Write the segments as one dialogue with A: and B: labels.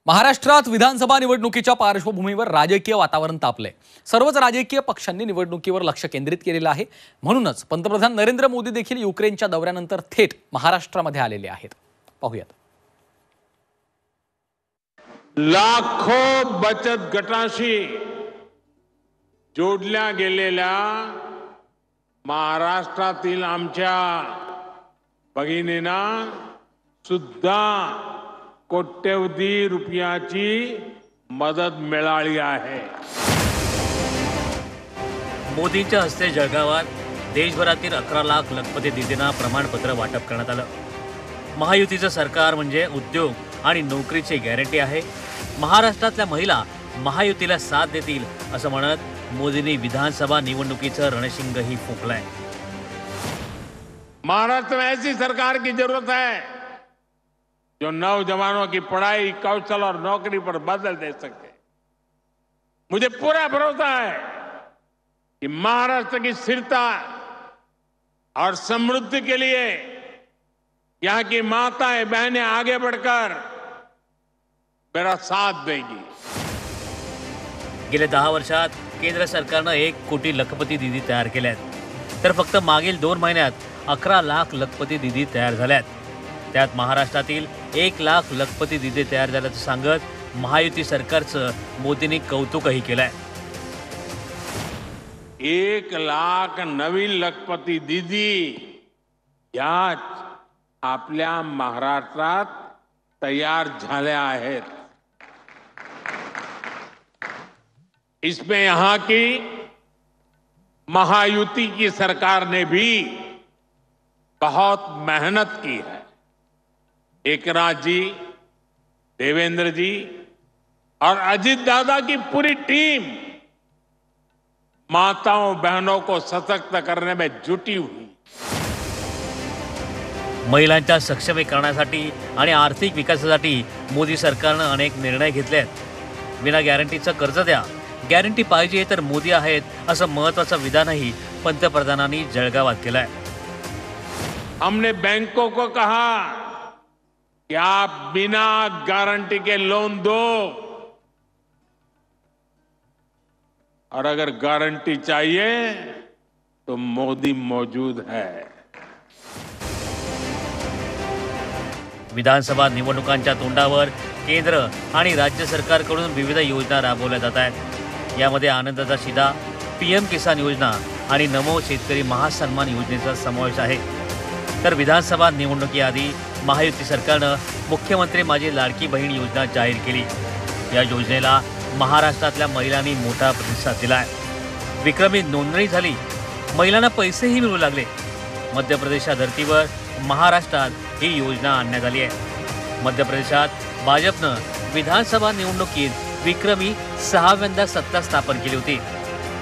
A: महाराष्ट्रात विधानसभा निवडणुकीच्या पार्श्वभूमीवर राजकीय वातावरण तापले। सर्वच राजकीय पक्षांनी निवडणुकीवर लक्ष केंद्रित केलेलं आहे। म्हणूनच पंतप्रधान नरेंद्र मोदी देखील युक्रेनच्या दौऱ्यानंतर थेट महाराष्ट्रामध्ये आलेले आहेत। पाहूयात।
B: लाखो बचत गटांशी जोडल्या गेलेल्या महाराष्ट्रातील आमच्या भगिनींना सुद्धा कोट्यवधी रुपयाची मदत मिळाली आहे।
C: मोदींच्या हस्ते जळगावात देशभरातील 11 लाख लखपती दीदींना प्रमाणपत्र वाटप करण्यात आलं। महायुतीचं सरकार म्हणजे उद्योग आणि नोकरीची गॅरंटी आहे। महाराष्ट्रातल्या महिला महायुतीला साथ देतील असं म्हणत मोदींनी विधानसभा निवडणुकीचं रणशिंगही फुंकलंय।
B: महाराष्ट्र में ऐसी सरकार की जरूरत है जो नौजवानों की पढ़ाई, कौशल और नौकरी पर बदल दे सके। मुझे पूरा भरोसा है कि महाराष्ट्र की स्थिरता और समृद्धि के लिए यहाँ की माताएं बहनें आगे बढ़कर मेरा साथ देंगी।
C: गेल्या 10 वर्षात केंद्र सरकारनं 1 कोटी लखपती दीदी तयार केल्यात, तर फक्त मागील 2 महिन्यात 11 लाख लखपती दीदी तयार झाल्यात। त्यात महाराष्ट्रातील 1 लाख लखपती दीदी तयार झाल्याचं सांगत महायुती सरकारचं मोदींनी कौतुकही केलंय।
B: 1 लाख नवीन लखपती दीदी याच आपल्या महाराष्ट्रात तयार झाल्या आहेत। इसमें यहाँ की महायुति की सरकार ने भी बहुत मेहनत की है। एकनाथ जी, देवेंद्र जी और अजित दादा की पूरी टीम माताओं बहनों को सशक्त करने में जुटी हुई।
C: महिलांच्या सक्षमीकरणासाठी आणि आर्थिक विकासासाठी मोदी सरकारनं अनेक निर्णय घेतले आहेत। विना गॅरंटीचं कर्ज द्या, गॅरंटी पाहिजे तर मोदी आहेत असं महत्त्वाचं विधानही पंतप्रधानांनी जळगावात केलंय।
B: हमने बैंकों को कहा कि आप बिना गारंटी के लोन दो, और अगर गारंटी चाहिए तो मोदी मौजूद है।
C: विधानसभा निवडणुकांच्या तोंडावर केंद्र आणि राज्य सरकारकडून विविध योजना राबवल्या जात आहेत। यामध्ये आनंदाचा शिधा, पीएम किसान योजना आणि नमो शेतकरी महासन्मान योजनेचा समावेश आहे। तर विधानसभा निवडणुकीआधी महायुती सरकारनं मुख्यमंत्री माझी लाडकी बहीण योजना जाहीर केली। या योजनेला महाराष्ट्रातल्या महिलांनी मोठा प्रतिसाद दिलाय। विक्रमी नोंदणी झाली, महिलांना पैसेही मिळू लागले। मध्य प्रदेशच्या धर्तीवर महाराष्ट्रात ही योजना आणण्यात आली आहे। मध्य प्रदेशात भाजपनं विधानसभा निवडणुकीत विक्रमी 6व्यांदा सत्ता स्थापन केली होती।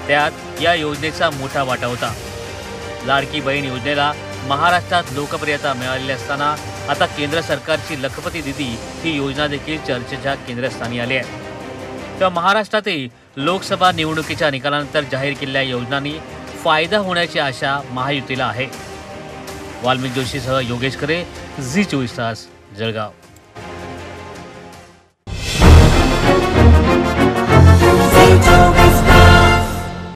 C: त्यात या योजनेचा मोठा वाटा होता। लाडकी बहीण योजनेला महाराष्ट्रात लोकप्रियता मिळालेली असताना आता केंद्र सरकारची लखपती दीदी ही योजना देखील चर्चेच्या केंद्रस्थानी आली आहे। तेव्हा महाराष्ट्रातही लोकसभा निवडणुकीच्या निकालानंतर जाहीर केलेल्या योजनांनी फायदा होण्याची आशा महायुतीला आहे। वाल्मिक जोशीसह योगेश खरे, झी 24 तास, जळगाव।